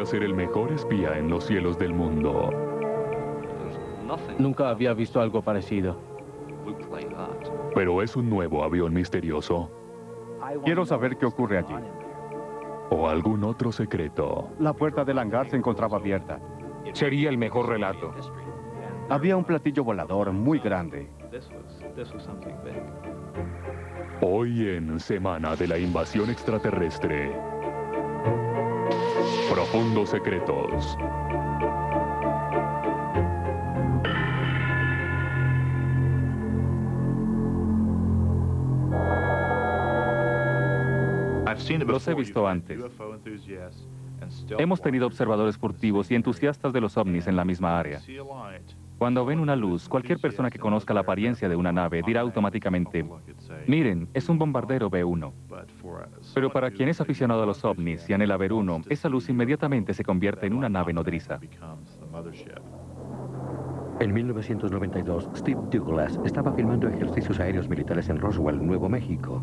ser el mejor espía en los cielos del mundo. Nunca había visto algo parecido. Pero es un nuevo avión misterioso. Quiero saber qué ocurre allí. O algún otro secreto. La puerta del hangar se encontraba abierta. Sería el mejor relato. Había un platillo volador muy grande. Hoy en Semana de la Invasión Extraterrestre. Profundos secretos. Los he visto antes. Hemos tenido observadores furtivos y entusiastas de los ovnis en la misma área. Cuando ven una luz, cualquier persona que conozca la apariencia de una nave dirá automáticamente, miren, es un bombardero B-1. Pero para quien es aficionado a los ovnis y anhela ver uno, esa luz inmediatamente se convierte en una nave nodriza. En 1992, Steve Douglas estaba filmando ejercicios aéreos militares en Roswell, Nuevo México.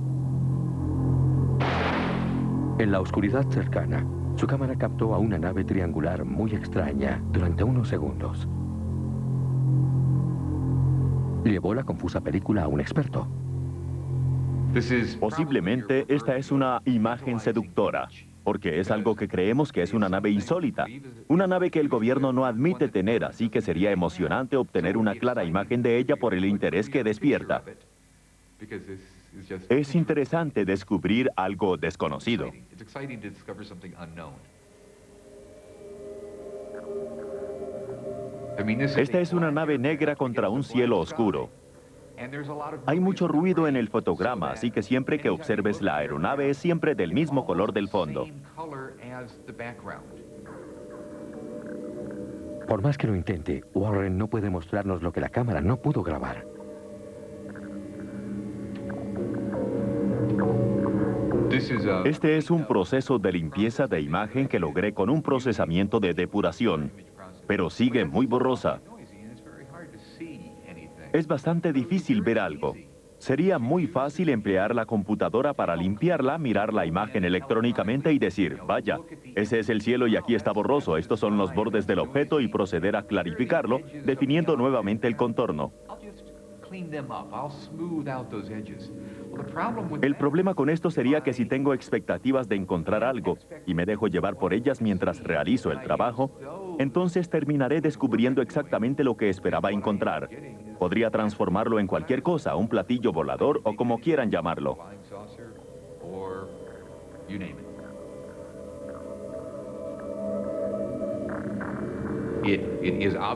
En la oscuridad cercana, su cámara captó a una nave triangular muy extraña durante unos segundos. Llevó la confusa película a un experto. Posiblemente esta es una imagen seductora, porque es algo que creemos que es una nave insólita. Una nave que el gobierno no admite tener, así que sería emocionante obtener una clara imagen de ella por el interés que despierta. Es interesante descubrir algo desconocido. Esta es una nave negra contra un cielo oscuro. Hay mucho ruido en el fotograma, así que siempre que observes la aeronave es siempre del mismo color del fondo. Por más que lo intente, Warren no puede mostrarnos lo que la cámara no pudo grabar. Este es un proceso de limpieza de imagen que logré con un procesamiento de depuración, pero sigue muy borrosa. Es bastante difícil ver algo. Sería muy fácil emplear la computadora para limpiarla, mirar la imagen electrónicamente y decir, vaya, ese es el cielo y aquí está borroso, estos son los bordes del objeto y proceder a clarificarlo, definiendo nuevamente el contorno. El problema con esto sería que si tengo expectativas de encontrar algo y me dejo llevar por ellas mientras realizo el trabajo, entonces terminaré descubriendo exactamente lo que esperaba encontrar. Podría transformarlo en cualquier cosa, un platillo volador o como quieran llamarlo.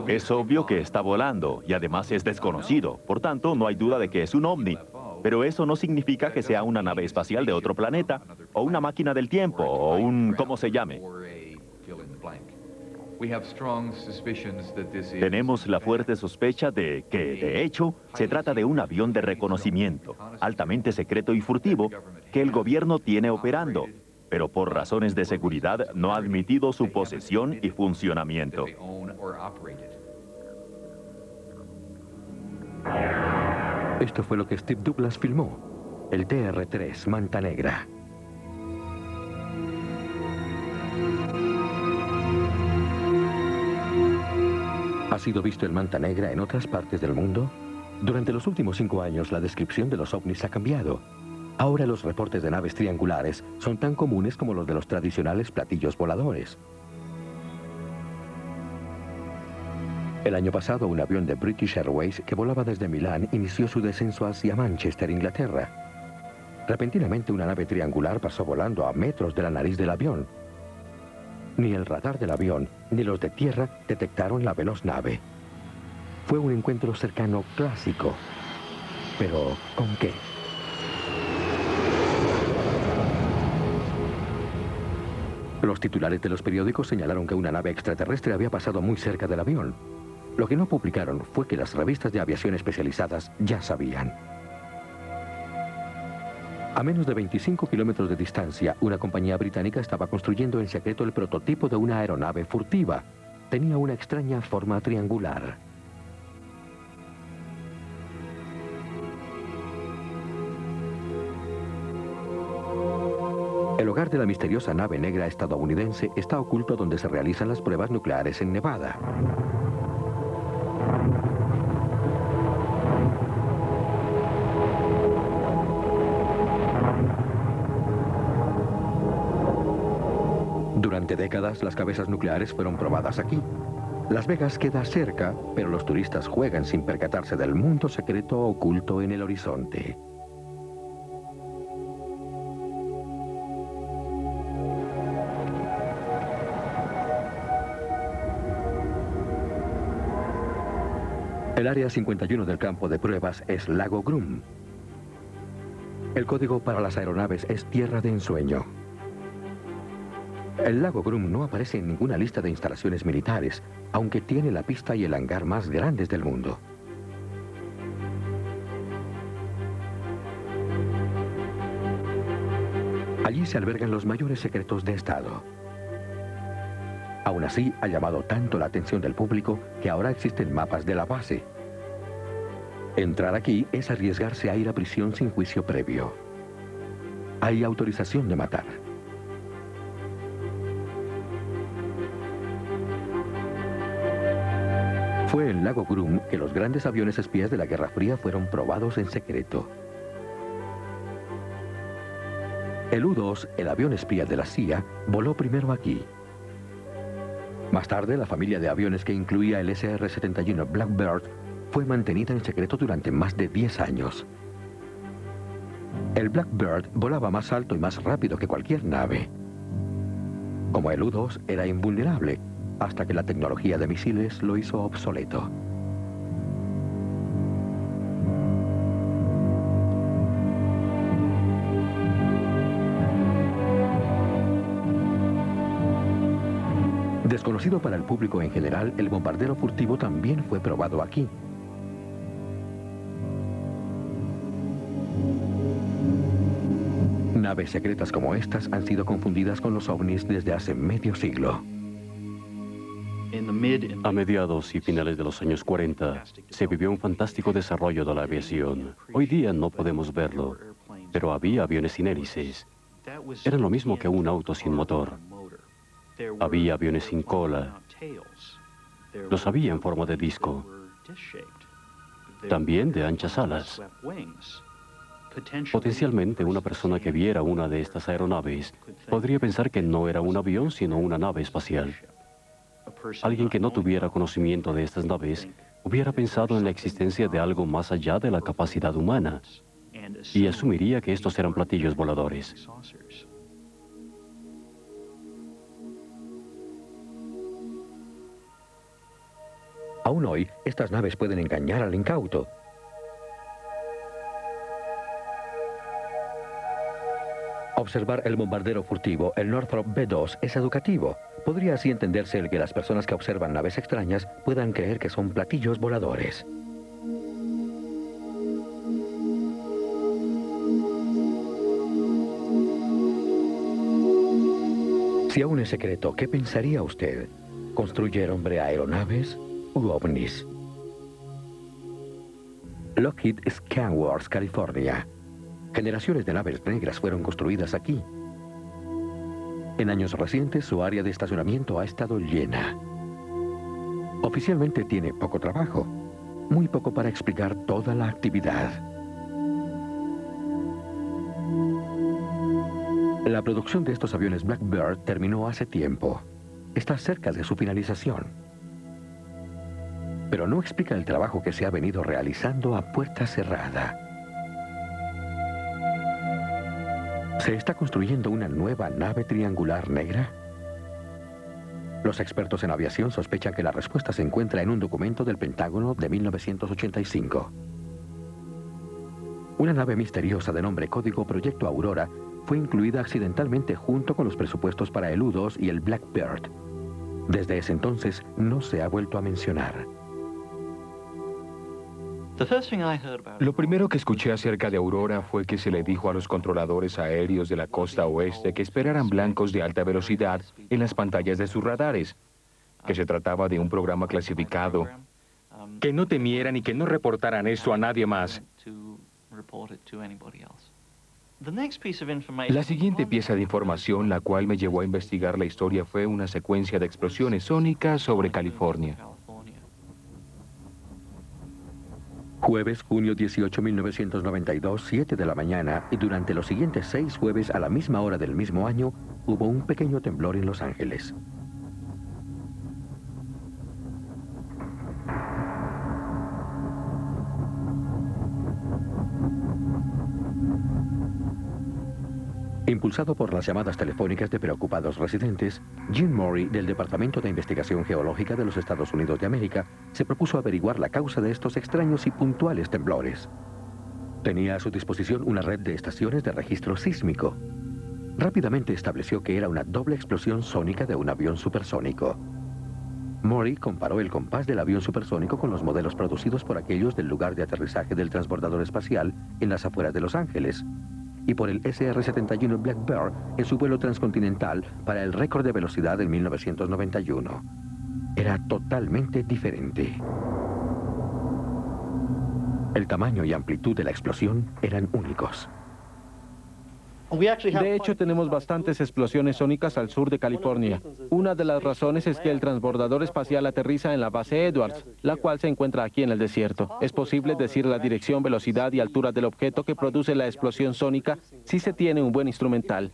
Es obvio que está volando y además es desconocido, por tanto no hay duda de que es un ovni. Pero eso no significa que sea una nave espacial de otro planeta, o una máquina del tiempo, o un... ¿cómo se llame? Tenemos la fuerte sospecha de que, de hecho, se trata de un avión de reconocimiento, altamente secreto y furtivo, que el gobierno tiene operando, pero por razones de seguridad no ha admitido su posesión y funcionamiento. Esto fue lo que Steve Douglas filmó, el TR-3 Manta Negra. ¿Ha sido visto el Manta Negra en otras partes del mundo? Durante los últimos 5 años, la descripción de los ovnis ha cambiado. Ahora los reportes de naves triangulares son tan comunes como los de los tradicionales platillos voladores. El año pasado, un avión de British Airways que volaba desde Milán inició su descenso hacia Manchester, Inglaterra. Repentinamente, una nave triangular pasó volando a metros de la nariz del avión. Ni el radar del avión, ni los de tierra detectaron la veloz nave. Fue un encuentro cercano clásico. ¿Pero con qué? Los titulares de los periódicos señalaron que una nave extraterrestre había pasado muy cerca del avión. Lo que no publicaron fue que las revistas de aviación especializadas ya sabían. A menos de 25 kilómetros de distancia, una compañía británica estaba construyendo en secreto el prototipo de una aeronave furtiva. Tenía una extraña forma triangular. El hogar de la misteriosa nave negra estadounidense está oculto donde se realizan las pruebas nucleares en Nevada. Durante décadas, las cabezas nucleares fueron probadas aquí. Las Vegas queda cerca, pero los turistas juegan sin percatarse del mundo secreto oculto en el horizonte. El área 51 del campo de pruebas es Lago Groom. El código para las aeronaves es Tierra de Ensueño. El Lago Groom no aparece en ninguna lista de instalaciones militares, aunque tiene la pista y el hangar más grandes del mundo. Allí se albergan los mayores secretos de Estado. Aún así, ha llamado tanto la atención del público que ahora existen mapas de la base. Entrar aquí es arriesgarse a ir a prisión sin juicio previo. Hay autorización de matar. Fue en Lago Groom que los grandes aviones espías de la Guerra Fría fueron probados en secreto. El U-2, el avión espía de la CIA, voló primero aquí. Más tarde, la familia de aviones que incluía el SR-71 Blackbird fue mantenida en secreto durante más de 10 años. El Blackbird volaba más alto y más rápido que cualquier nave. Como el U-2 era invulnerable, hasta que la tecnología de misiles lo hizo obsoleto. Desconocido para el público en general, el bombardero furtivo también fue probado aquí. Naves secretas como estas han sido confundidas con los ovnis desde hace medio siglo. A mediados y finales de los años 40, se vivió un fantástico desarrollo de la aviación. Hoy día no podemos verlo, pero había aviones sin hélices. Eran lo mismo que un auto sin motor. Había aviones sin cola. Los había en forma de disco. También de anchas alas. Potencialmente, una persona que viera una de estas aeronaves podría pensar que no era un avión, sino una nave espacial. Alguien que no tuviera conocimiento de estas naves hubiera pensado en la existencia de algo más allá de la capacidad humana y asumiría que estos eran platillos voladores. Aún hoy, estas naves pueden engañar al incauto. Observar el bombardero furtivo, el Northrop B-2, es educativo. Podría así entenderse el que las personas que observan naves extrañas puedan creer que son platillos voladores. Si aún es secreto, ¿qué pensaría usted? ¿Construyer, hombre, aeronaves u ovnis? Lockheed Scanworks, California. Generaciones de naves negras fueron construidas aquí. En años recientes, su área de estacionamiento ha estado llena. Oficialmente tiene poco trabajo, muy poco para explicar toda la actividad. La producción de estos aviones Blackbird terminó hace tiempo. Está cerca de su finalización. Pero no explica el trabajo que se ha venido realizando a puerta cerrada. ¿Se está construyendo una nueva nave triangular negra? Los expertos en aviación sospechan que la respuesta se encuentra en un documento del Pentágono de 1985. Una nave misteriosa de nombre Código Proyecto Aurora fue incluida accidentalmente junto con los presupuestos para el U-2 y el Blackbird. Desde ese entonces no se ha vuelto a mencionar. Lo primero que escuché acerca de Aurora fue que se le dijo a los controladores aéreos de la costa oeste que esperaran blancos de alta velocidad en las pantallas de sus radares, que se trataba de un programa clasificado, que no temieran y que no reportaran eso a nadie más. La siguiente pieza de información, la cual me llevó a investigar la historia, fue una secuencia de explosiones sónicas sobre California. Jueves, junio 18, 1992, 7 de la mañana, y durante los siguientes 6 jueves a la misma hora del mismo año, hubo un pequeño temblor en Los Ángeles. Impulsado por las llamadas telefónicas de preocupados residentes, Jim Murray, del Departamento de Investigación Geológica de los Estados Unidos de América, se propuso averiguar la causa de estos extraños y puntuales temblores. Tenía a su disposición una red de estaciones de registro sísmico. Rápidamente estableció que era una doble explosión sónica de un avión supersónico. Murray comparó el compás del avión supersónico con los modelos producidos por aquellos del lugar de aterrizaje del transbordador espacial en las afueras de Los Ángeles, y por el SR-71 Black Bear en su vuelo transcontinental para el récord de velocidad en 1991. Era totalmente diferente. El tamaño y amplitud de la explosión eran únicos. De hecho, tenemos bastantes explosiones sónicas al sur de California. Una de las razones es que el transbordador espacial aterriza en la base Edwards, la cual se encuentra aquí en el desierto. Es posible decir la dirección, velocidad y altura del objeto que produce la explosión sónica si se tiene un buen instrumental.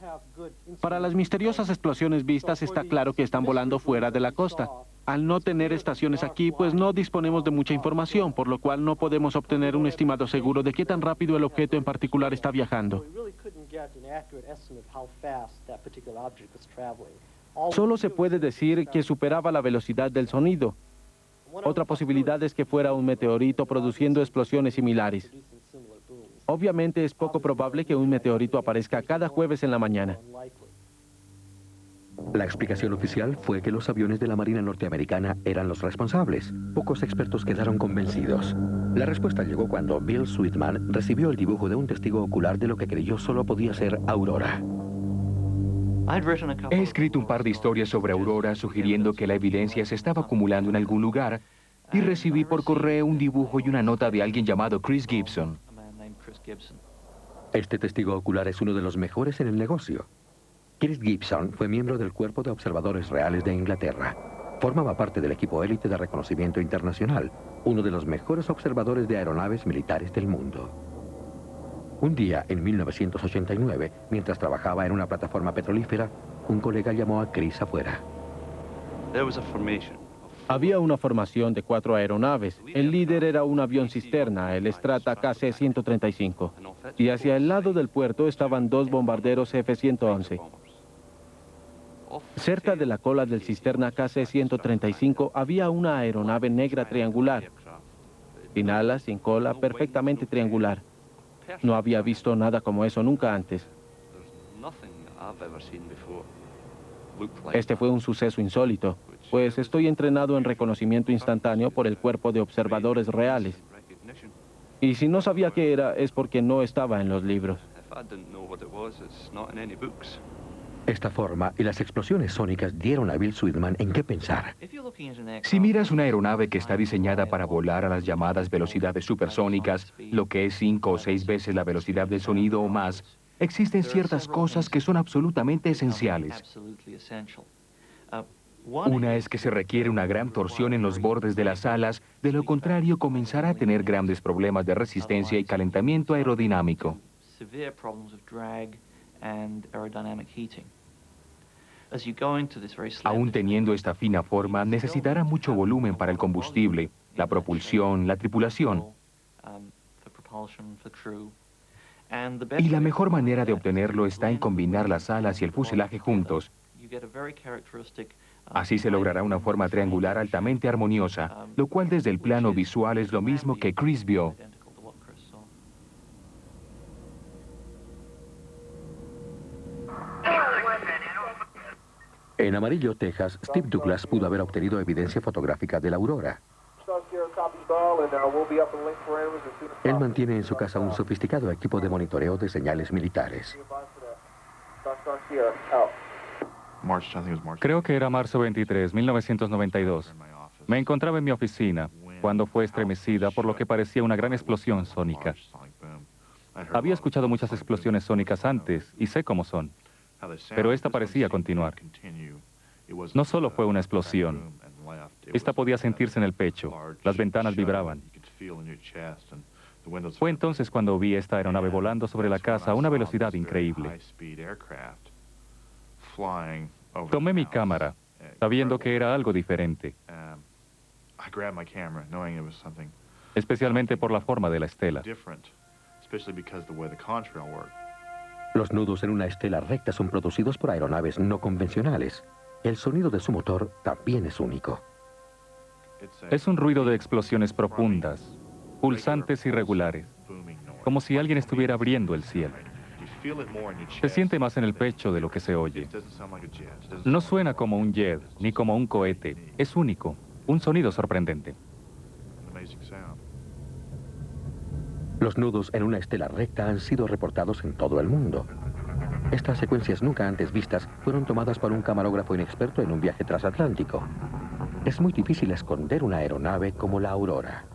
Para las misteriosas explosiones vistas, está claro que están volando fuera de la costa. Al no tener estaciones aquí, pues no disponemos de mucha información, por lo cual no podemos obtener un estimado seguro de qué tan rápido el objeto en particular está viajando. Solo se puede decir que superaba la velocidad del sonido. Otra posibilidad es que fuera un meteorito produciendo explosiones similares. Obviamente es poco probable que un meteorito aparezca cada jueves en la mañana. La explicación oficial fue que los aviones de la Marina norteamericana eran los responsables. Pocos expertos quedaron convencidos. La respuesta llegó cuando Bill Sweetman recibió el dibujo de un testigo ocular de lo que creyó solo podía ser Aurora. He escrito un par de historias sobre Aurora sugiriendo que la evidencia se estaba acumulando en algún lugar y recibí por correo un dibujo y una nota de alguien llamado Chris Gibson. Este testigo ocular es uno de los mejores en el negocio. Chris Gibson fue miembro del Cuerpo de Observadores Reales de Inglaterra. Formaba parte del equipo élite de reconocimiento internacional, uno de los mejores observadores de aeronaves militares del mundo. Un día, en 1989, mientras trabajaba en una plataforma petrolífera, un colega llamó a Chris afuera. Había una formación de 4 aeronaves. El líder era un avión cisterna, el Strata KC-135. Y hacia el lado del puerto estaban 2 bombarderos F-111. Cerca de la cola del cisterna KC-135 había una aeronave negra triangular, sin alas, sin cola, perfectamente triangular. No había visto nada como eso nunca antes. Este fue un suceso insólito, pues estoy entrenado en reconocimiento instantáneo por el Cuerpo de Observadores Reales. Y si no sabía qué era, es porque no estaba en los libros. Esta forma y las explosiones sónicas dieron a Bill Sweetman en qué pensar. Si miras una aeronave que está diseñada para volar a las llamadas velocidades supersónicas, lo que es 5 o 6 veces la velocidad del sonido o más, existen ciertas cosas que son absolutamente esenciales. Una es que se requiere una gran torsión en los bordes de las alas, de lo contrario comenzará a tener grandes problemas de resistencia y calentamiento aerodinámico. Aún teniendo esta fina forma, necesitará mucho volumen para el combustible, la propulsión, la tripulación. Y la mejor manera de obtenerlo está en combinar las alas y el fuselaje juntos. Así se logrará una forma triangular altamente armoniosa, lo cual desde el plano visual es lo mismo que Chris vio. En Amarillo, Texas, Steve Douglas pudo haber obtenido evidencia fotográfica de la aurora. Él mantiene en su casa un sofisticado equipo de monitoreo de señales militares. Creo que era marzo 23, 1992. Me encontraba en mi oficina cuando fue estremecida por lo que parecía una gran explosión sónica. Había escuchado muchas explosiones sónicas antes y sé cómo son, pero esta parecía continuar. No solo fue una explosión, esta podía sentirse en el pecho, las ventanas vibraban. Fue entonces cuando vi esta aeronave volando sobre la casa a una velocidad increíble. Tomé mi cámara, sabiendo que era algo diferente, especialmente por la forma de la estela. Los nudos en una estela recta son producidos por aeronaves no convencionales. El sonido de su motor también es único. Es un ruido de explosiones profundas, pulsantes y regulares, como si alguien estuviera abriendo el cielo. Se siente más en el pecho de lo que se oye. No suena como un jet, ni como un cohete. Es único, un sonido sorprendente. Los nudos en una estela recta han sido reportados en todo el mundo. Estas secuencias nunca antes vistas fueron tomadas por un camarógrafo inexperto en un viaje transatlántico. Es muy difícil esconder una aeronave como la Aurora.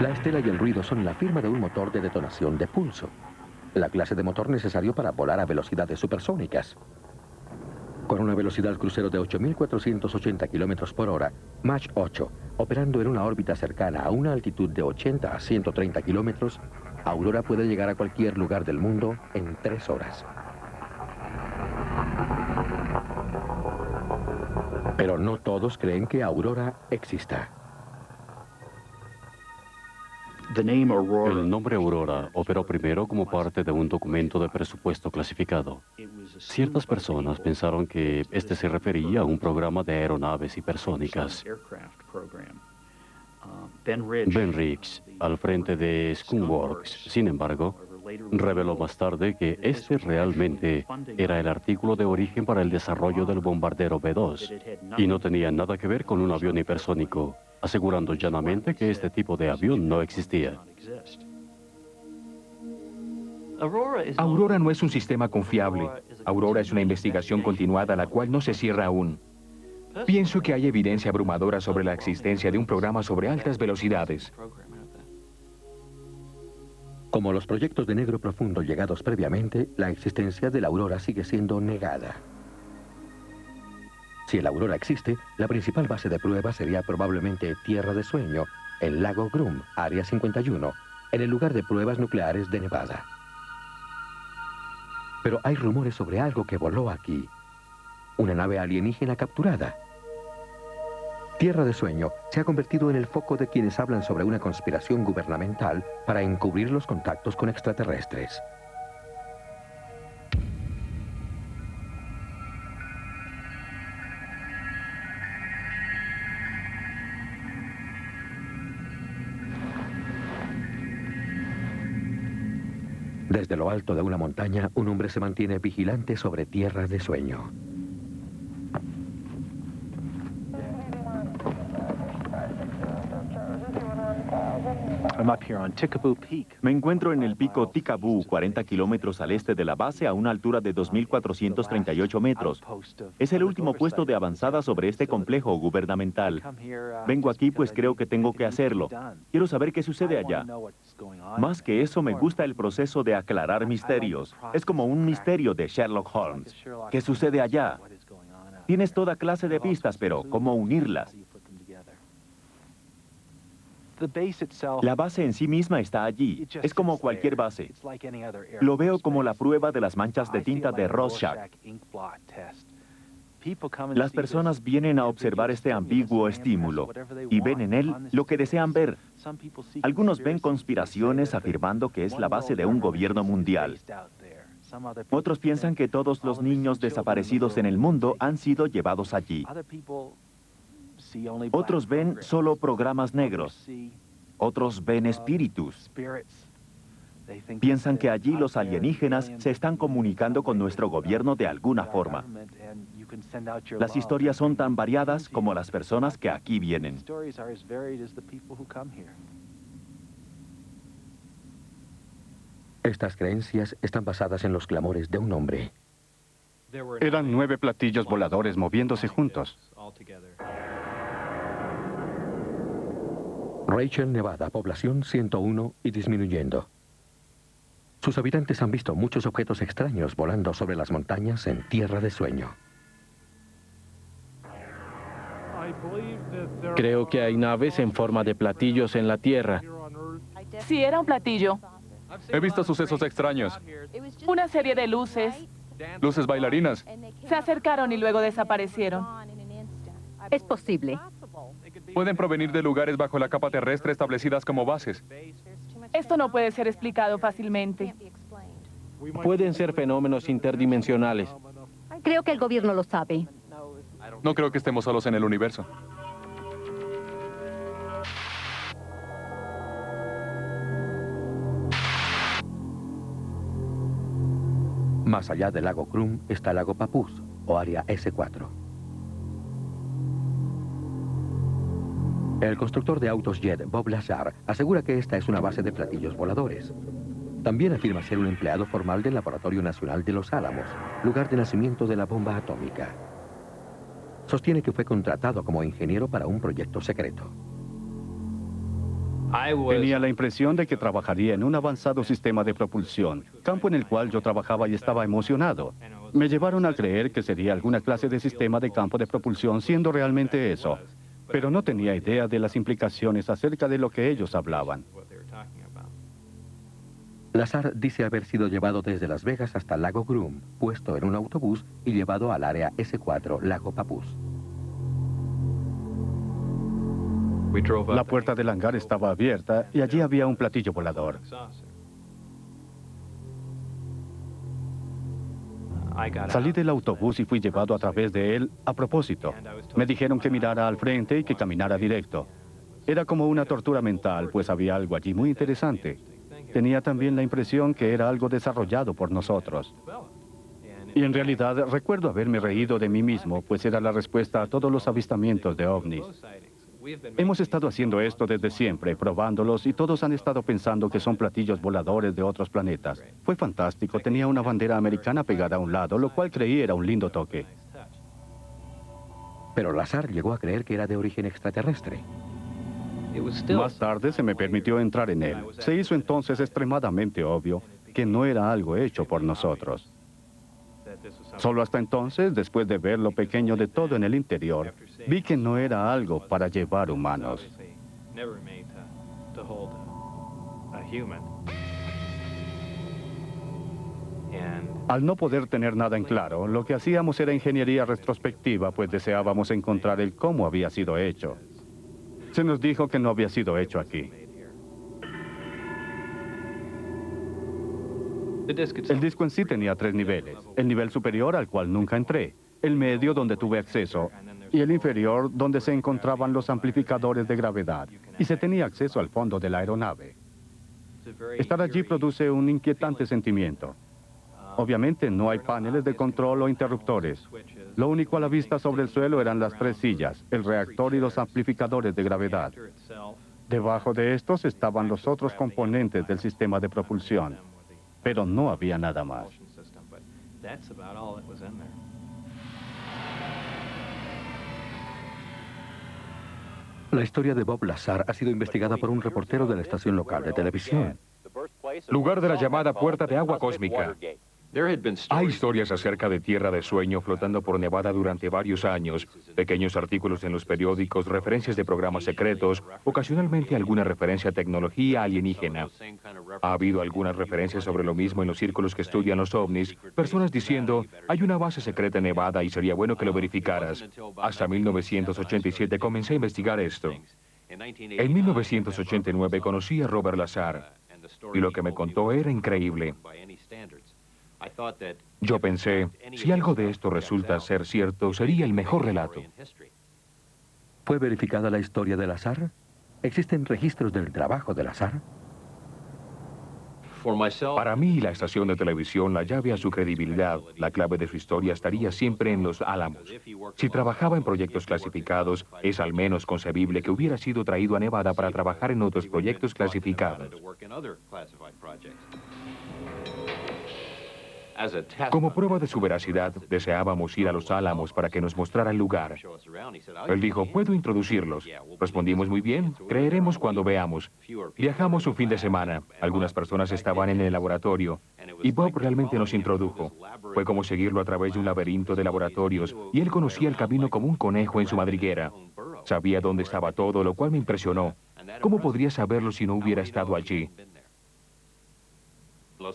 La estela y el ruido son la firma de un motor de detonación de pulso, la clase de motor necesario para volar a velocidades supersónicas. Con una velocidad crucero de 8.480 kilómetros por hora, Mach 8, operando en una órbita cercana a una altitud de 80 a 130 kilómetros, Aurora puede llegar a cualquier lugar del mundo en 3 horas. Pero no todos creen que Aurora exista. El nombre Aurora operó primero como parte de un documento de presupuesto clasificado. Ciertas personas pensaron que este se refería a un programa de aeronaves hipersónicas. Ben Riggs, al frente de Skunk-Works, sin embargo, reveló más tarde que este realmente era el artículo de origen para el desarrollo del bombardero B-2 y no tenía nada que ver con un avión hipersónico, asegurando llanamente que este tipo de avión no existía. Aurora no es un sistema confiable. Aurora es una investigación continuada la cual no se cierra aún. Pienso que hay evidencia abrumadora sobre la existencia de un programa sobre altas velocidades. Como los proyectos de negro profundo llegados previamente, la existencia de la Aurora sigue siendo negada. Si la Aurora existe, la principal base de prueba sería probablemente Tierra de Sueño, el lago Groom, Área 51, en el lugar de pruebas nucleares de Nevada. Pero hay rumores sobre algo que voló aquí. Una nave alienígena capturada. Tierra de Sueño se ha convertido en el foco de quienes hablan sobre una conspiración gubernamental para encubrir los contactos con extraterrestres. Desde lo alto de una montaña, un hombre se mantiene vigilante sobre Tierra de Sueño. Me encuentro en el pico Tikaboo, 40 kilómetros al este de la base, a una altura de 2.438 metros. Es el último puesto de avanzada sobre este complejo gubernamental. Vengo aquí pues creo que tengo que hacerlo. Quiero saber qué sucede allá. Más que eso, me gusta el proceso de aclarar misterios. Es como un misterio de Sherlock Holmes. ¿Qué sucede allá? Tienes toda clase de pistas, pero ¿cómo unirlas? La base en sí misma está allí. Es como cualquier base. Lo veo como la prueba de las manchas de tinta de Rorschach. Las personas vienen a observar este ambiguo estímulo y ven en él lo que desean ver. Algunos ven conspiraciones afirmando que es la base de un gobierno mundial. Otros piensan que todos los niños desaparecidos en el mundo han sido llevados allí. Otros ven solo programas negros. Otros ven espíritus. Piensan que allí los alienígenas se están comunicando con nuestro gobierno de alguna forma. Las historias son tan variadas como las personas que aquí vienen. Estas creencias están basadas en los clamores de un hombre. Eran 9 platillos voladores moviéndose juntos. Rachel, Nevada, población 101 y disminuyendo. Sus habitantes han visto muchos objetos extraños volando sobre las montañas en tierra de sueño. Creo que hay naves en forma de platillos en la Tierra. Sí, era un platillo. He visto sucesos extraños. Una serie de luces. Luces bailarinas. Se acercaron y luego desaparecieron. Es posible. Pueden provenir de lugares bajo la capa terrestre establecidas como bases. Esto no puede ser explicado fácilmente. Pueden ser fenómenos interdimensionales. Creo que el gobierno lo sabe. No creo que estemos solos en el universo. Más allá del lago Krum está el lago Papoose, o área S4. El constructor de autos jet, Bob Lazar, asegura que esta es una base de platillos voladores. También afirma ser un empleado formal del Laboratorio Nacional de Los Álamos, lugar de nacimiento de la bomba atómica. Sostiene que fue contratado como ingeniero para un proyecto secreto. Tenía la impresión de que trabajaría en un avanzado sistema de propulsión, campo en el cual yo trabajaba y estaba emocionado. Me llevaron a creer que sería alguna clase de sistema de campo de propulsión, siendo realmente eso. Pero no tenía idea de las implicaciones acerca de lo que ellos hablaban. Lazar dice haber sido llevado desde Las Vegas hasta el lago Krum, puesto en un autobús y llevado al área S4, lago Papoose. La puerta del hangar estaba abierta y allí había un platillo volador. Salí del autobús y fui llevado a través de él a propósito. Me dijeron que mirara al frente y que caminara directo. Era como una tortura mental, pues había algo allí muy interesante. Tenía también la impresión que era algo desarrollado por nosotros. Y en realidad recuerdo haberme reído de mí mismo, pues era la respuesta a todos los avistamientos de ovnis. Hemos estado haciendo esto desde siempre, probándolos, y todos han estado pensando que son platillos voladores de otros planetas. Fue fantástico, tenía una bandera americana pegada a un lado, lo cual creí era un lindo toque. Pero Lazar llegó a creer que era de origen extraterrestre. Más tarde se me permitió entrar en él. Se hizo entonces extremadamente obvio que no era algo hecho por nosotros. Solo hasta entonces, después de ver lo pequeño de todo en el interior, vi que no era algo para llevar humanos. Al no poder tener nada en claro, lo que hacíamos era ingeniería retrospectiva, pues deseábamos encontrar el cómo había sido hecho. Se nos dijo que no había sido hecho aquí. El disco en sí tenía 3 niveles. El nivel superior, al cual nunca entré. El medio, donde tuve acceso. Y el inferior, donde se encontraban los amplificadores de gravedad. Y se tenía acceso al fondo de la aeronave. Estar allí produce un inquietante sentimiento. Obviamente no hay paneles de control o interruptores. Lo único a la vista sobre el suelo eran las 3 sillas, el reactor y los amplificadores de gravedad. Debajo de estos estaban los otros componentes del sistema de propulsión. Pero no había nada más. La historia de Bob Lazar ha sido investigada por un reportero de la estación local de televisión. Lugar de la llamada Puerta de Agua Cósmica. Hay historias acerca de tierra de sueño flotando por Nevada durante varios años, pequeños artículos en los periódicos, referencias de programas secretos, ocasionalmente alguna referencia a tecnología alienígena. Ha habido algunas referencias sobre lo mismo en los círculos que estudian los ovnis, personas diciendo, hay una base secreta en Nevada y sería bueno que lo verificaras. Hasta 1987 comencé a investigar esto. En 1989 conocí a Robert Lazar y lo que me contó era increíble. Yo pensé, si algo de esto resulta ser cierto, sería el mejor relato. ¿Fue verificada la historia de Lazar? ¿Existen registros del trabajo de Lazar? Para mí, la estación de televisión, la llave a su credibilidad, la clave de su historia estaría siempre en Los Álamos. Si trabajaba en proyectos clasificados, es al menos concebible que hubiera sido traído a Nevada para trabajar en otros proyectos clasificados. Como prueba de su veracidad, deseábamos ir a Los Álamos para que nos mostrara el lugar. Él dijo, ¿puedo introducirlos? Respondimos, muy bien, creeremos cuando veamos. Viajamos un fin de semana. Algunas personas estaban en el laboratorio y Bob realmente nos introdujo. Fue como seguirlo a través de un laberinto de laboratorios y él conocía el camino como un conejo en su madriguera. Sabía dónde estaba todo, lo cual me impresionó. ¿Cómo podría saberlo si no hubiera estado allí?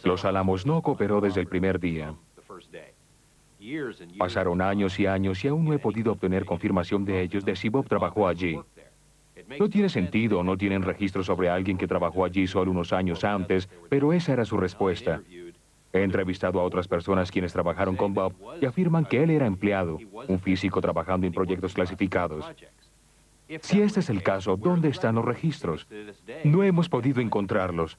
Los Álamos no cooperó desde el primer día. Pasaron años y años y aún no he podido obtener confirmación de ellos de si Bob trabajó allí. No tiene sentido, no tienen registro sobre alguien que trabajó allí solo unos años antes, pero esa era su respuesta. He entrevistado a otras personas quienes trabajaron con Bob y afirman que él era empleado, un físico trabajando en proyectos clasificados. Si este es el caso, ¿dónde están los registros? No hemos podido encontrarlos.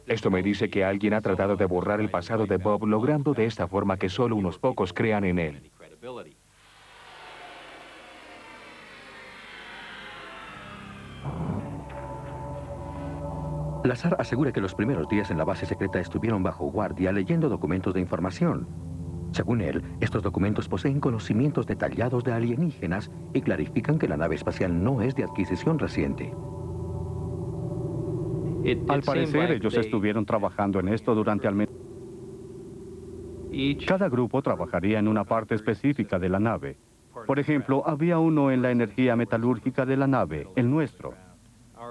Esto me dice que alguien ha tratado de borrar el pasado de Bob, logrando de esta forma que solo unos pocos crean en él. Lazar asegura que los primeros días en la base secreta estuvieron bajo guardia leyendo documentos de información. Según él, estos documentos poseen conocimientos detallados de alienígenas y clarifican que la nave espacial no es de adquisición reciente. Al parecer, ellos estuvieron trabajando en esto durante al menos... Cada grupo trabajaría en una parte específica de la nave. Por ejemplo, había uno en la energía metalúrgica de la nave, el nuestro.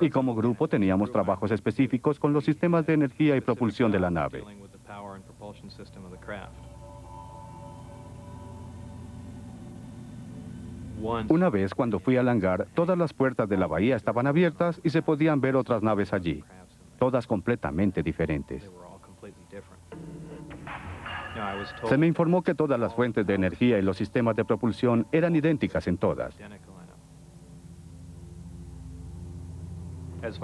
Y como grupo teníamos trabajos específicos con los sistemas de energía y propulsión de la nave. Una vez, cuando fui al hangar, todas las puertas de la bahía estaban abiertas y se podían ver otras naves allí, todas completamente diferentes. Se me informó que todas las fuentes de energía y los sistemas de propulsión eran idénticas en todas.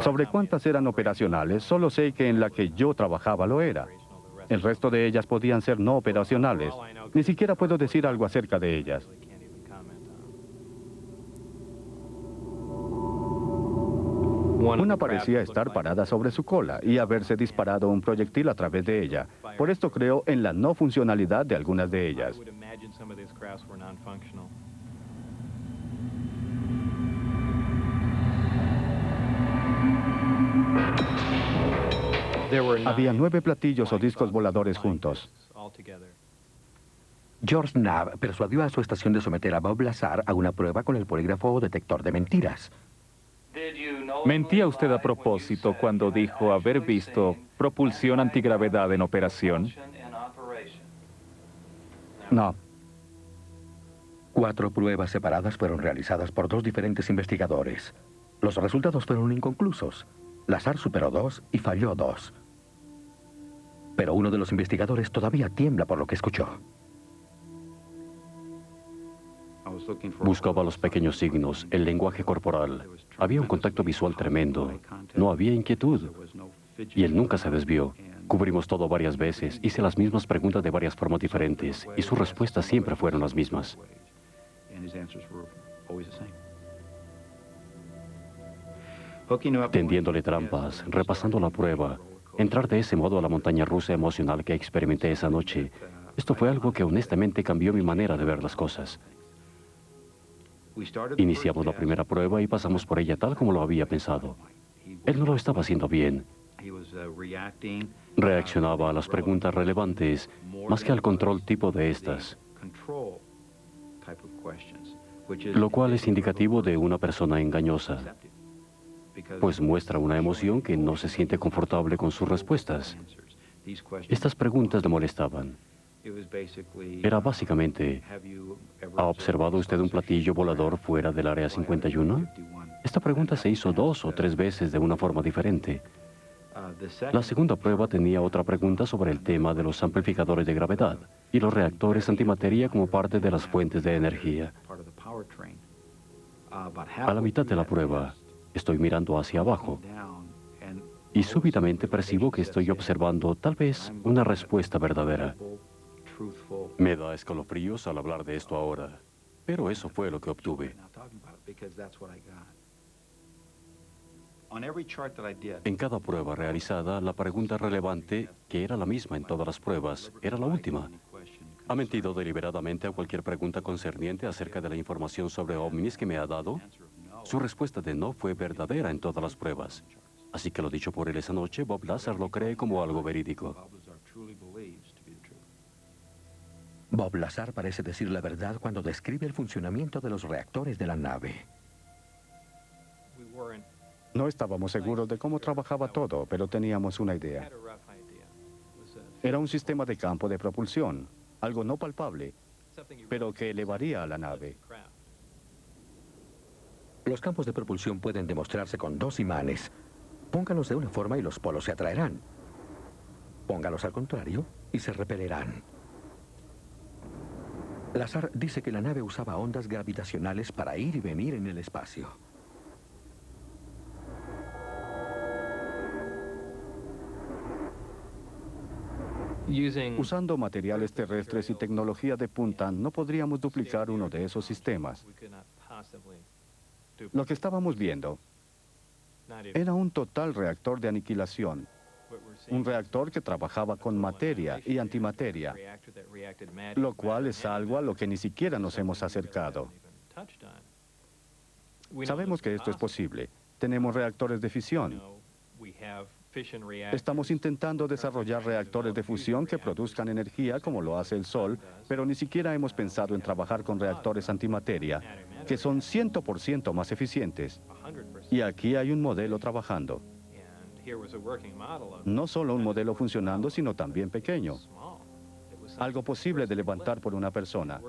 Sobre cuántas eran operacionales, solo sé que en la que yo trabajaba lo era. El resto de ellas podían ser no operacionales. Ni siquiera puedo decir algo acerca de ellas. Una parecía estar parada sobre su cola y haberse disparado un proyectil a través de ella. Por esto creo en la no funcionalidad de algunas de ellas. Había 9 platillos o discos voladores juntos. George Knapp persuadió a su estación de someter a Bob Lazar a una prueba con el polígrafo o detector de mentiras. ¿Mentía usted a propósito cuando dijo haber visto propulsión antigravedad en operación? No. 4 pruebas separadas fueron realizadas por 2 diferentes investigadores. Los resultados fueron inconclusos. Lazar superó 2 y falló 2. Pero uno de los investigadores todavía tiembla por lo que escuchó. Buscaba los pequeños signos, el lenguaje corporal. Había un contacto visual tremendo. No había inquietud. Y él nunca se desvió. Cubrimos todo varias veces. Hice las mismas preguntas de varias formas diferentes. Y sus respuestas siempre fueron las mismas. Tendiéndole trampas, repasando la prueba. Entrar de ese modo a la montaña rusa emocional que experimenté esa noche. Esto fue algo que honestamente cambió mi manera de ver las cosas. Iniciamos la primera prueba y pasamos por ella tal como lo había pensado. Él no lo estaba haciendo bien. Reaccionaba a las preguntas relevantes más que al control tipo de estas, lo cual es indicativo de una persona engañosa, pues muestra una emoción que no se siente confortable con sus respuestas. Estas preguntas le molestaban. Era básicamente, ¿ha observado usted un platillo volador fuera del Área 51? Esta pregunta se hizo 2 o 3 veces de una forma diferente. La segunda prueba tenía otra pregunta sobre el tema de los amplificadores de gravedad y los reactores antimateria como parte de las fuentes de energía. A la mitad de la prueba, estoy mirando hacia abajo y súbitamente percibo que estoy observando tal vez una respuesta verdadera. Me da escalofríos al hablar de esto ahora, pero eso fue lo que obtuve. En cada prueba realizada, la pregunta relevante, que era la misma en todas las pruebas, era la última. ¿Ha mentido deliberadamente a cualquier pregunta concerniente acerca de la información sobre ovnis que me ha dado? Su respuesta de no fue verdadera en todas las pruebas. Así que lo dicho por él esa noche, Bob Lazar lo cree como algo verídico. Bob Lazar parece decir la verdad cuando describe el funcionamiento de los reactores de la nave. No estábamos seguros de cómo trabajaba todo, pero teníamos una idea. Era un sistema de campo de propulsión, algo no palpable, pero que elevaría a la nave. Los campos de propulsión pueden demostrarse con dos imanes. Póngalos de una forma y los polos se atraerán. Póngalos al contrario y se repelerán. Lazar dice que la nave usaba ondas gravitacionales para ir y venir en el espacio. Usando materiales terrestres y tecnología de punta, no podríamos duplicar uno de esos sistemas. Lo que estábamos viendo era un total reactor de aniquilación. Un reactor que trabajaba con materia y antimateria, lo cual es algo a lo que ni siquiera nos hemos acercado. Sabemos que esto es posible. Tenemos reactores de fisión. Estamos intentando desarrollar reactores de fusión que produzcan energía como lo hace el Sol, pero ni siquiera hemos pensado en trabajar con reactores antimateria, que son 100% más eficientes. Y aquí hay un modelo trabajando. No solo un modelo funcionando, sino también pequeño. Algo posible de levantar por una persona.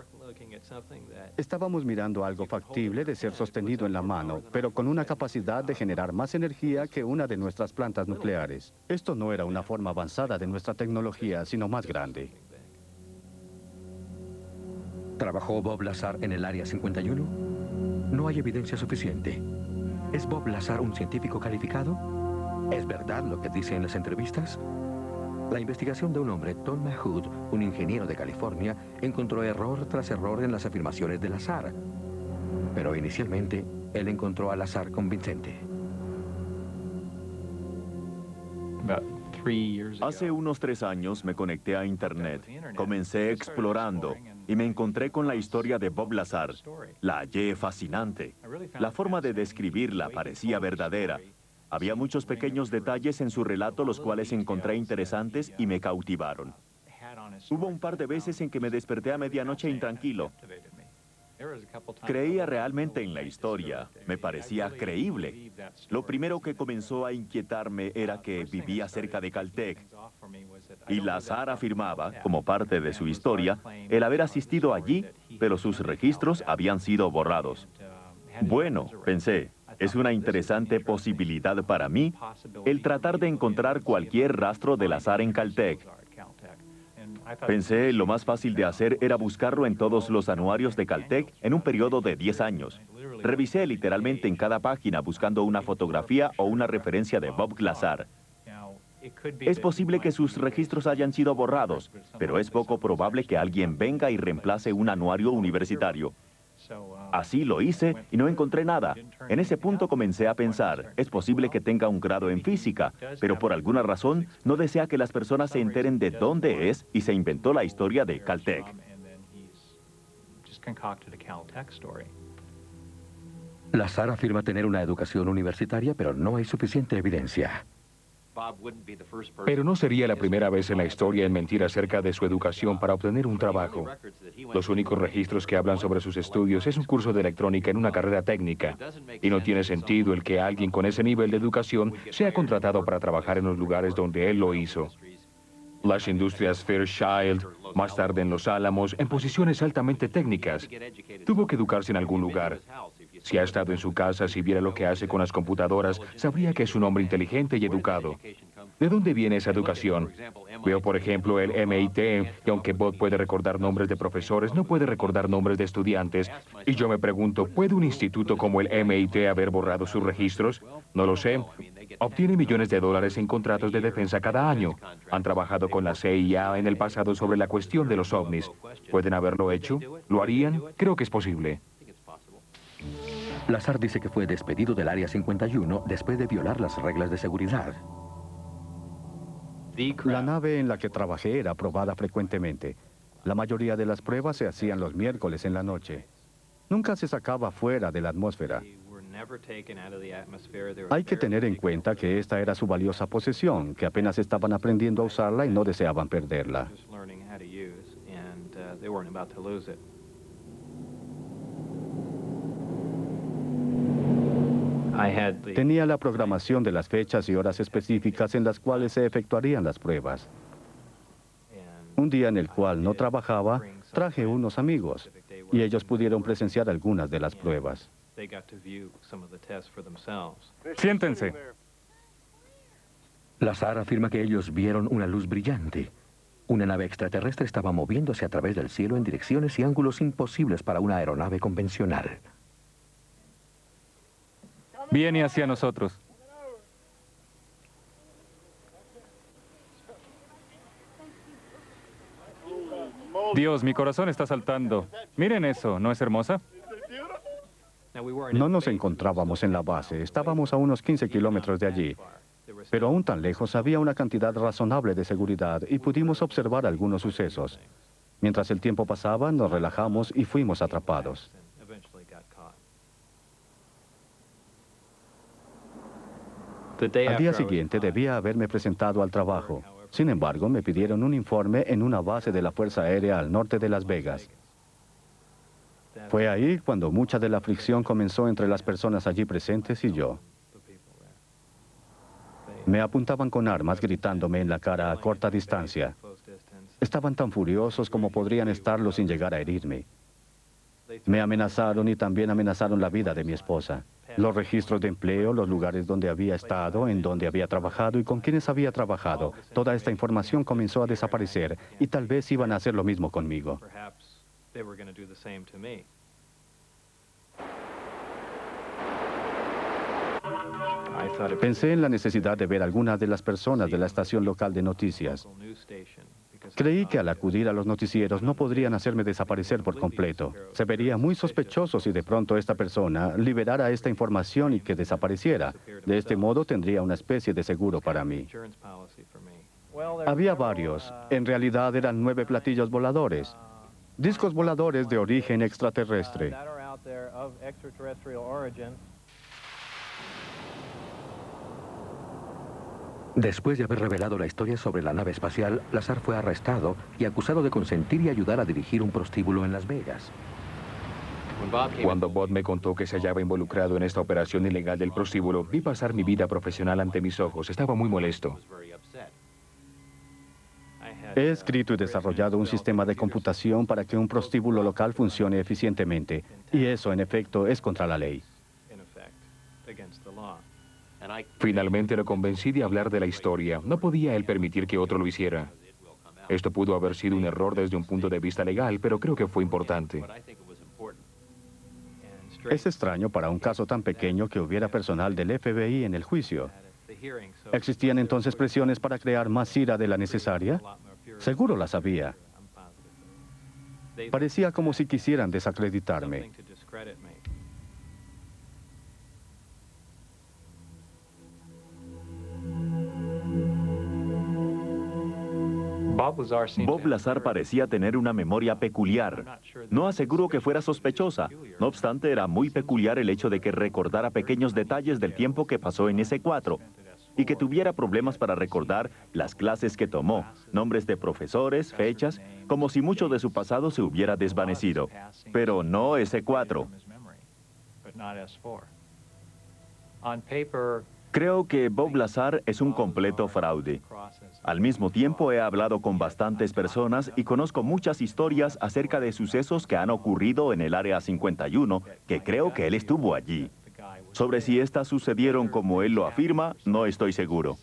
Estábamos mirando algo factible de ser sostenido en la mano, pero con una capacidad de generar más energía que una de nuestras plantas nucleares. Esto no era una forma avanzada de nuestra tecnología, sino más grande. ¿Trabajó Bob Lazar en el Área 51? No hay evidencia suficiente. ¿Es Bob Lazar un científico calificado? ¿Es verdad lo que dice en las entrevistas? La investigación de un hombre, Tom Mahood, un ingeniero de California, encontró error tras error en las afirmaciones de Lazar. Pero inicialmente, él encontró a Lazar convincente. Hace unos 3 años me conecté a Internet. Comencé explorando y me encontré con la historia de Bob Lazar. La hallé fascinante. La forma de describirla parecía verdadera. Había muchos pequeños detalles en su relato los cuales encontré interesantes y me cautivaron. Hubo un par de veces en que me desperté a medianoche intranquilo. Creía realmente en la historia, me parecía creíble. Lo primero que comenzó a inquietarme era que vivía cerca de Caltech. Y Lazar afirmaba, como parte de su historia, el haber asistido allí, pero sus registros habían sido borrados. Bueno, pensé, es una interesante posibilidad para mí el tratar de encontrar cualquier rastro de Lazar en Caltech. Pensé, lo más fácil de hacer era buscarlo en todos los anuarios de Caltech en un periodo de 10 años. Revisé literalmente en cada página buscando una fotografía o una referencia de Bob Lazar. Es posible que sus registros hayan sido borrados, pero es poco probable que alguien venga y reemplace un anuario universitario. Así lo hice y no encontré nada. En ese punto comencé a pensar, es posible que tenga un grado en física, pero por alguna razón no desea que las personas se enteren de dónde es y se inventó la historia de Caltech. Lazar afirma tener una educación universitaria, pero no hay suficiente evidencia. Pero no sería la primera vez en la historia en mentir acerca de su educación para obtener un trabajo. Los únicos registros que hablan sobre sus estudios es un curso de electrónica en una carrera técnica. Y no tiene sentido el que alguien con ese nivel de educación sea contratado para trabajar en los lugares donde él lo hizo. Las industrias Fairchild, más tarde en Los Álamos, en posiciones altamente técnicas. Tuvo que educarse en algún lugar. Si ha estado en su casa, si viera lo que hace con las computadoras, sabría que es un hombre inteligente y educado. ¿De dónde viene esa educación? Veo, por ejemplo, el MIT, y aunque Bob puede recordar nombres de profesores, no puede recordar nombres de estudiantes. Y yo me pregunto, ¿puede un instituto como el MIT haber borrado sus registros? No lo sé. Obtiene millones de dólares en contratos de defensa cada año. Han trabajado con la CIA en el pasado sobre la cuestión de los ovnis. ¿Pueden haberlo hecho? ¿Lo harían? Creo que es posible. Lazar dice que fue despedido del Área 51 después de violar las reglas de seguridad. La nave en la que trabajé era probada frecuentemente. La mayoría de las pruebas se hacían los miércoles en la noche. Nunca se sacaba fuera de la atmósfera. Hay que tener en cuenta que esta era su valiosa posesión, que apenas estaban aprendiendo a usarla y no deseaban perderla. Tenía la programación de las fechas y horas específicas en las cuales se efectuarían las pruebas. Un día en el cual no trabajaba, traje unos amigos y ellos pudieron presenciar algunas de las pruebas. Siéntense. Lazar afirma que ellos vieron una luz brillante. Una nave extraterrestre estaba moviéndose a través del cielo en direcciones y ángulos imposibles para una aeronave convencional. Viene hacia nosotros. Dios, mi corazón está saltando. Miren eso, ¿no es hermosa? No nos encontrábamos en la base, estábamos a unos 15 kilómetros de allí. Pero aún tan lejos había una cantidad razonable de seguridad y pudimos observar algunos sucesos. Mientras el tiempo pasaba, nos relajamos y fuimos atrapados. Al día siguiente debía haberme presentado al trabajo. Sin embargo, me pidieron un informe en una base de la Fuerza Aérea al norte de Las Vegas. Fue ahí cuando mucha de la fricción comenzó entre las personas allí presentes y yo. Me apuntaban con armas gritándome en la cara a corta distancia. Estaban tan furiosos como podrían estarlo sin llegar a herirme. Me amenazaron y también amenazaron la vida de mi esposa. Los registros de empleo, los lugares donde había estado, en donde había trabajado y con quienes había trabajado. Toda esta información comenzó a desaparecer y tal vez iban a hacer lo mismo conmigo. Pensé en la necesidad de ver a algunas de las personas de la estación local de noticias. Creí que al acudir a los noticieros no podrían hacerme desaparecer por completo. Se vería muy sospechoso si de pronto esta persona liberara esta información y que desapareciera. De este modo tendría una especie de seguro para mí. Había varios. En realidad eran 9 platillos voladores. Discos voladores de origen extraterrestre. Después de haber revelado la historia sobre la nave espacial, Lazar fue arrestado y acusado de consentir y ayudar a dirigir un prostíbulo en Las Vegas. Cuando Bob me contó que se hallaba involucrado en esta operación ilegal del prostíbulo, vi pasar mi vida profesional ante mis ojos. Estaba muy molesto. He escrito y desarrollado un sistema de computación para que un prostíbulo local funcione eficientemente. Y eso, en efecto, es contra la ley. Finalmente lo convencí de hablar de la historia. No podía él permitir que otro lo hiciera. Esto pudo haber sido un error desde un punto de vista legal, pero creo que fue importante. Es extraño para un caso tan pequeño que hubiera personal del FBI en el juicio. ¿Existían entonces presiones para crear más ira de la necesaria? Seguro las había. Parecía como si quisieran desacreditarme. Bob Lazar parecía tener una memoria peculiar. No aseguro que fuera sospechosa. No obstante, era muy peculiar el hecho de que recordara pequeños detalles del tiempo que pasó en S4 y que tuviera problemas para recordar las clases que tomó, nombres de profesores, fechas, como si mucho de su pasado se hubiera desvanecido. Pero no S4. Creo que Bob Lazar es un completo fraude. Al mismo tiempo, he hablado con bastantes personas y conozco muchas historias acerca de sucesos que han ocurrido en el Área 51, que creo que él estuvo allí. Sobre si estas sucedieron como él lo afirma, no estoy seguro.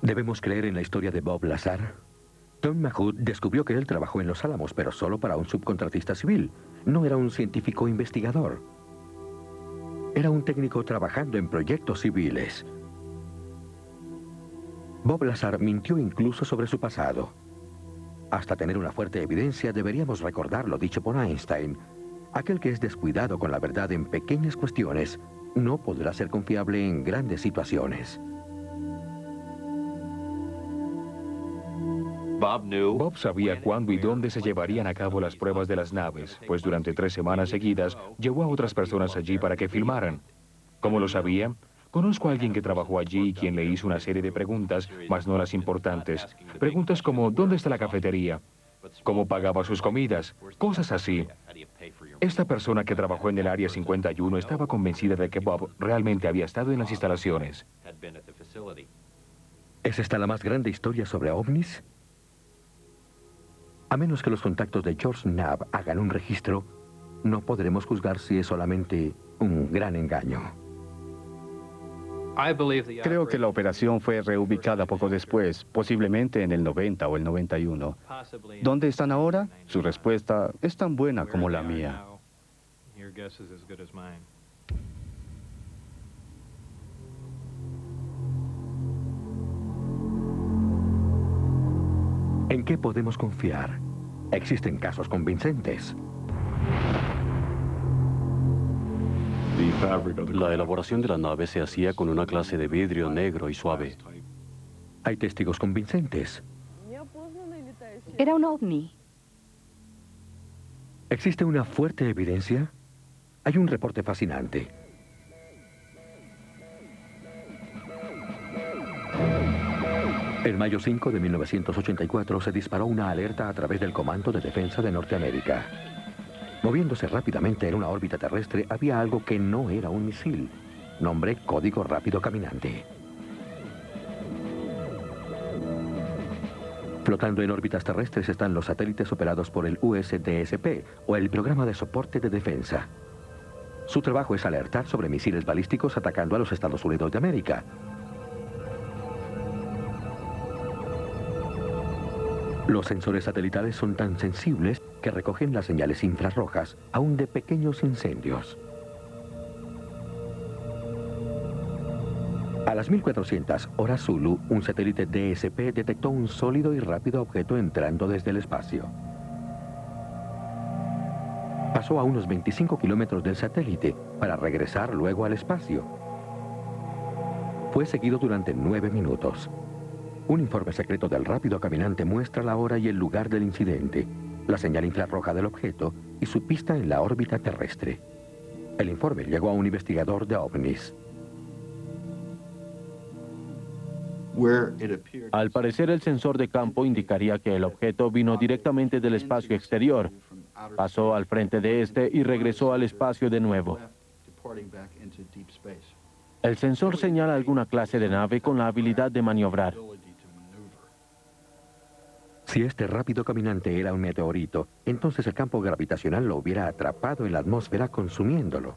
¿Debemos creer en la historia de Bob Lazar? Tom Mahood descubrió que él trabajó en Los Álamos, pero solo para un subcontratista civil. No era un científico investigador. Era un técnico trabajando en proyectos civiles. Bob Lazar mintió incluso sobre su pasado. Hasta tener una fuerte evidencia, deberíamos recordar lo dicho por Einstein. Aquel que es descuidado con la verdad en pequeñas cuestiones no podrá ser confiable en grandes situaciones. Bob sabía cuándo y dónde se llevarían a cabo las pruebas de las naves, pues durante 3 semanas seguidas llevó a otras personas allí para que filmaran. ¿Cómo lo sabía? Conozco a alguien que trabajó allí y quien le hizo una serie de preguntas, mas no las importantes. Preguntas como ¿dónde está la cafetería? ¿Cómo pagaba sus comidas? Cosas así. Esta persona que trabajó en el Área 51 estaba convencida de que Bob realmente había estado en las instalaciones. ¿Es esta la más grande historia sobre ovnis? A menos que los contactos de George Knapp hagan un registro, no podremos juzgar si es solamente un gran engaño. Creo que la operación fue reubicada poco después, posiblemente en el 90 o el 91. ¿Dónde están ahora? Su respuesta es tan buena como la mía. ¿En qué podemos confiar? Existen casos convincentes. La elaboración de la nave se hacía con una clase de vidrio negro y suave. Hay testigos convincentes. Era un ovni. ¿Existe una fuerte evidencia? Hay un reporte fascinante. En mayo 5 de 1984 se disparó una alerta a través del Comando de Defensa de Norteamérica. Moviéndose rápidamente en una órbita terrestre había algo que no era un misil. Nombre Código Rápido Caminante. Flotando en órbitas terrestres están los satélites operados por el USDSP, o el Programa de Soporte de Defensa. Su trabajo es alertar sobre misiles balísticos atacando a los Estados Unidos de América. Los sensores satelitales son tan sensibles que recogen las señales infrarrojas, aún de pequeños incendios. A las 1400 horas Zulu, un satélite DSP detectó un sólido y rápido objeto entrando desde el espacio. Pasó a unos 25 kilómetros del satélite para regresar luego al espacio. Fue seguido durante 9 minutos. Un informe secreto del Rápido Caminante muestra la hora y el lugar del incidente, la señal infrarroja del objeto y su pista en la órbita terrestre. El informe llegó a un investigador de ovnis. Al parecer, el sensor de campo indicaría que el objeto vino directamente del espacio exterior, pasó al frente de este y regresó al espacio de nuevo. El sensor señala alguna clase de nave con la habilidad de maniobrar. Si este rápido caminante era un meteorito, entonces el campo gravitacional lo hubiera atrapado en la atmósfera consumiéndolo.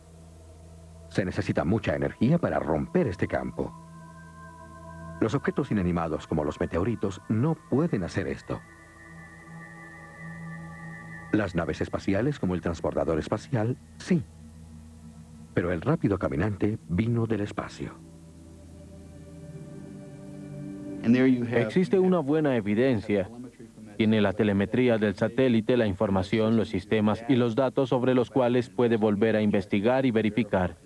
Se necesita mucha energía para romper este campo. Los objetos inanimados como los meteoritos no pueden hacer esto. Las naves espaciales como el transbordador espacial, sí. Pero el rápido caminante vino del espacio. Existe una buena evidencia. Tiene la telemetría del satélite, la información, los sistemas y los datos sobre los cuales puede volver a investigar y verificar.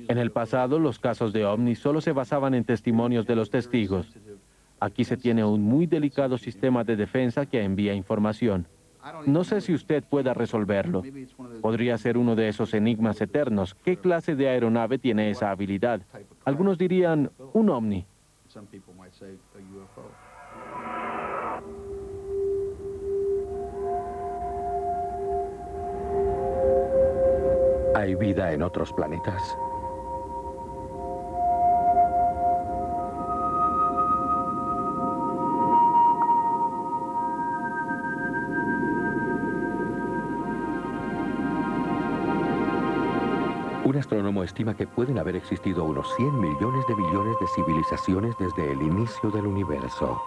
En el pasado, los casos de ovnis solo se basaban en testimonios de los testigos. Aquí se tiene un muy delicado sistema de defensa que envía información. No sé si usted pueda resolverlo. Podría ser uno de esos enigmas eternos. ¿Qué clase de aeronave tiene esa habilidad? Algunos dirían un ovni. ¿Hay vida en otros planetas? Un astrónomo estima que pueden haber existido unos 100 millones de billones de civilizaciones desde el inicio del universo.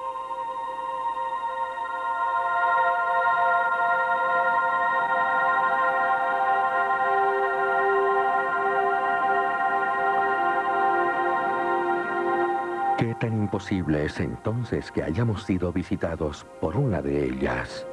¿Qué tan imposible es entonces que hayamos sido visitados por una de ellas?